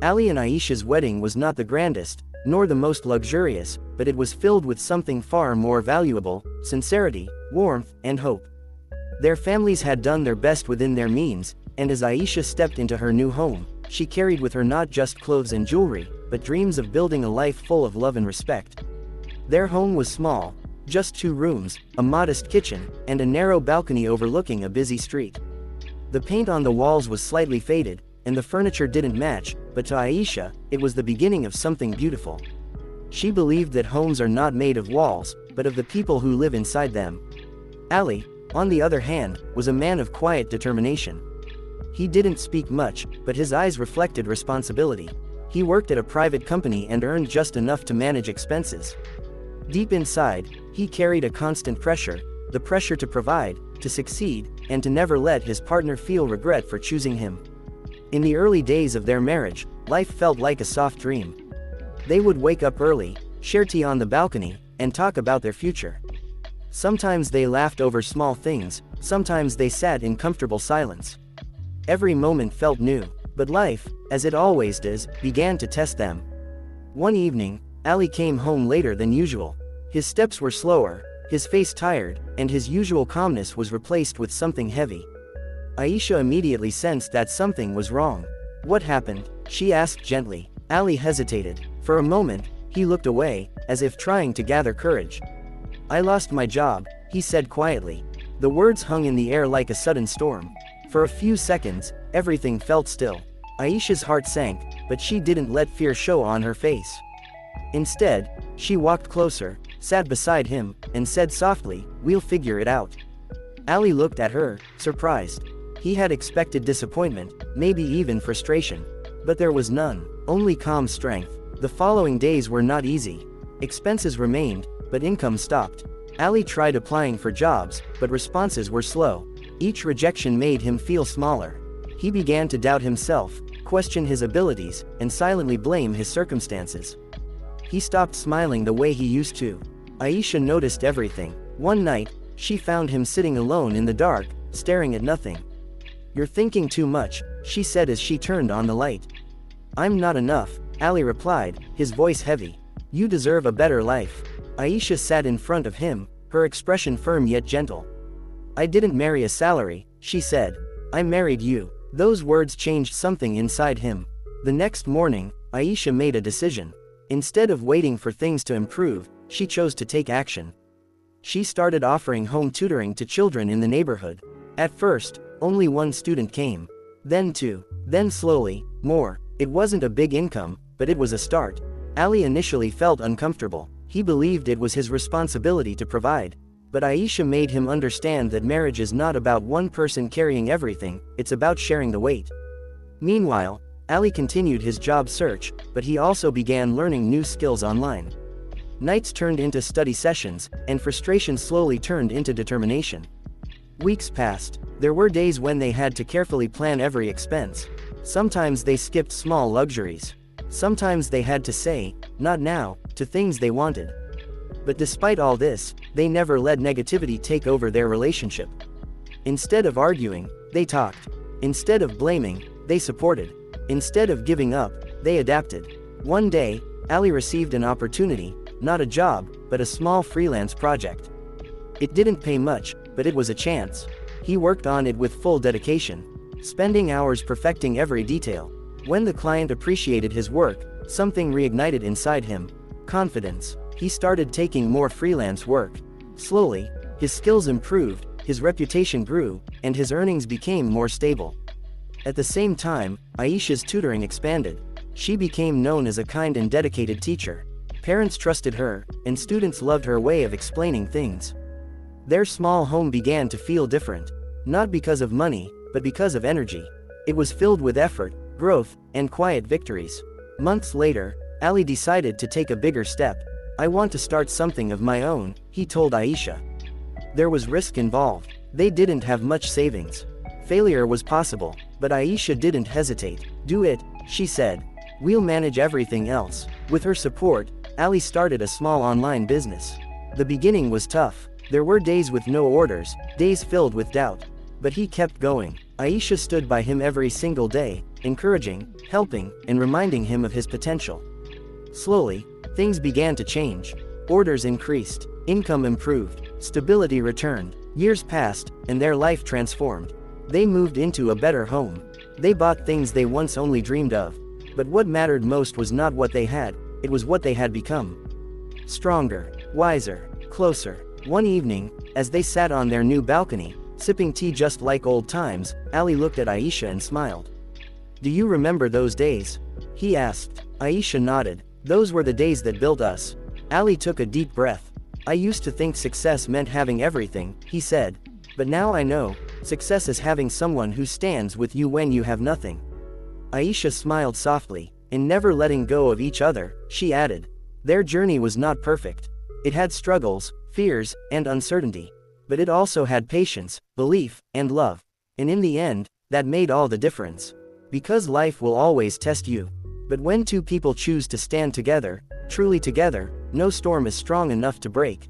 Ali and Aisha's wedding was not the grandest, nor the most luxurious, but it was filled with something far more valuable: sincerity, warmth, and hope. Their families had done their best within their means, and as Aisha stepped into her new home, she carried with her not just clothes and jewelry, but dreams of building a life full of love and respect. Their home was small, just 2 rooms, a modest kitchen, and a narrow balcony overlooking a busy street. The paint on the walls was slightly faded, and the furniture didn't match, but to Aisha, it was the beginning of something beautiful. She believed that homes are not made of walls, but of the people who live inside them. Ali, on the other hand, was a man of quiet determination. He didn't speak much, but his eyes reflected responsibility. He worked at a private company and earned just enough to manage expenses. Deep inside, he carried a constant pressure: the pressure to provide, to succeed, and to never let his partner feel regret for choosing him. In the early days of their marriage, life felt like a soft dream. They would wake up early, share tea on the balcony, and talk about their future. Sometimes they laughed over small things, sometimes they sat in comfortable silence. Every moment felt new, but life, as it always does, began to test them. One evening, Ali came home later than usual. His steps were slower, his face tired, and his usual calmness was replaced with something heavy. Aisha immediately sensed that something was wrong. "What happened?" she asked gently. Ali hesitated. For a moment, he looked away, as if trying to gather courage. "I lost my job," he said quietly. The words hung in the air like a sudden storm. For a few seconds, everything felt still. Aisha's heart sank, but she didn't let fear show on her face. Instead, she walked closer, sat beside him, and said softly, "We'll figure it out." Ali looked at her, surprised. He had expected disappointment, maybe even frustration. But there was none, only calm strength. The following days were not easy. Expenses remained, but income stopped. Ali tried applying for jobs, but responses were slow. Each rejection made him feel smaller. He began to doubt himself, question his abilities, and silently blame his circumstances. He stopped smiling the way he used to. Aisha noticed everything. One night, she found him sitting alone in the dark, staring at nothing. "You're thinking too much," she said as she turned on the light. "I'm not enough," Ali replied, his voice heavy. "You deserve a better life." Aisha sat in front of him, her expression firm yet gentle. "I didn't marry a salary," she said. "I married you." Those words changed something inside him. The next morning, Aisha made a decision. Instead of waiting for things to improve, she chose to take action. She started offering home tutoring to children in the neighborhood. At first, only 1 student came. Then 2. Then slowly, more. It wasn't a big income, but it was a start. Ali initially felt uncomfortable. He believed it was his responsibility to provide. But Aisha made him understand that marriage is not about one person carrying everything, it's about sharing the weight. Meanwhile, Ali continued his job search, but he also began learning new skills online. Nights turned into study sessions, and frustration slowly turned into determination. Weeks passed. There were days when they had to carefully plan every expense. Sometimes they skipped small luxuries. Sometimes they had to say, "Not now," to things they wanted. But despite all this, they never let negativity take over their relationship. Instead of arguing, they talked. Instead of blaming, they supported. Instead of giving up, they adapted. One day, Ali received an opportunity, not a job, but a small freelance project. It didn't pay much, but it was a chance. He worked on it with full dedication, spending hours perfecting every detail. When the client appreciated his work, something reignited inside him: confidence. He started taking more freelance work. Slowly, his skills improved, his reputation grew, and his earnings became more stable. At the same time, Aisha's tutoring expanded. She became known as a kind and dedicated teacher. Parents trusted her, and students loved her way of explaining things. Their small home began to feel different. Not because of money, but because of energy. It was filled with effort, growth, and quiet victories. Months later, Ali decided to take a bigger step. "I want to start something of my own," he told Aisha. There was risk involved. They didn't have much savings. Failure was possible, but Aisha didn't hesitate. "Do it," she said. "We'll manage everything else." With her support, Ali started a small online business. The beginning was tough. There were days with no orders, days filled with doubt. But he kept going. Aisha stood by him every single day, encouraging, helping, and reminding him of his potential. Slowly, things began to change. Orders increased, income improved, stability returned. Years passed, and their life transformed. They moved into a better home. They bought things they once only dreamed of. But what mattered most was not what they had, it was what they had become. Stronger, wiser, closer. One evening, as they sat on their new balcony, sipping tea just like old times, Ali looked at Aisha and smiled. "Do you remember those days?" he asked. Aisha nodded. "Those were the days that built us." Ali took a deep breath. "I used to think success meant having everything," he said. "But now I know, success is having someone who stands with you when you have nothing." Aisha smiled softly, and never letting go of each other, she added. Their journey was not perfect. It had struggles, fears, and uncertainty. But it also had patience, belief, and love. And in the end, that made all the difference. Because life will always test you. But when two people choose to stand together, truly together, no storm is strong enough to break.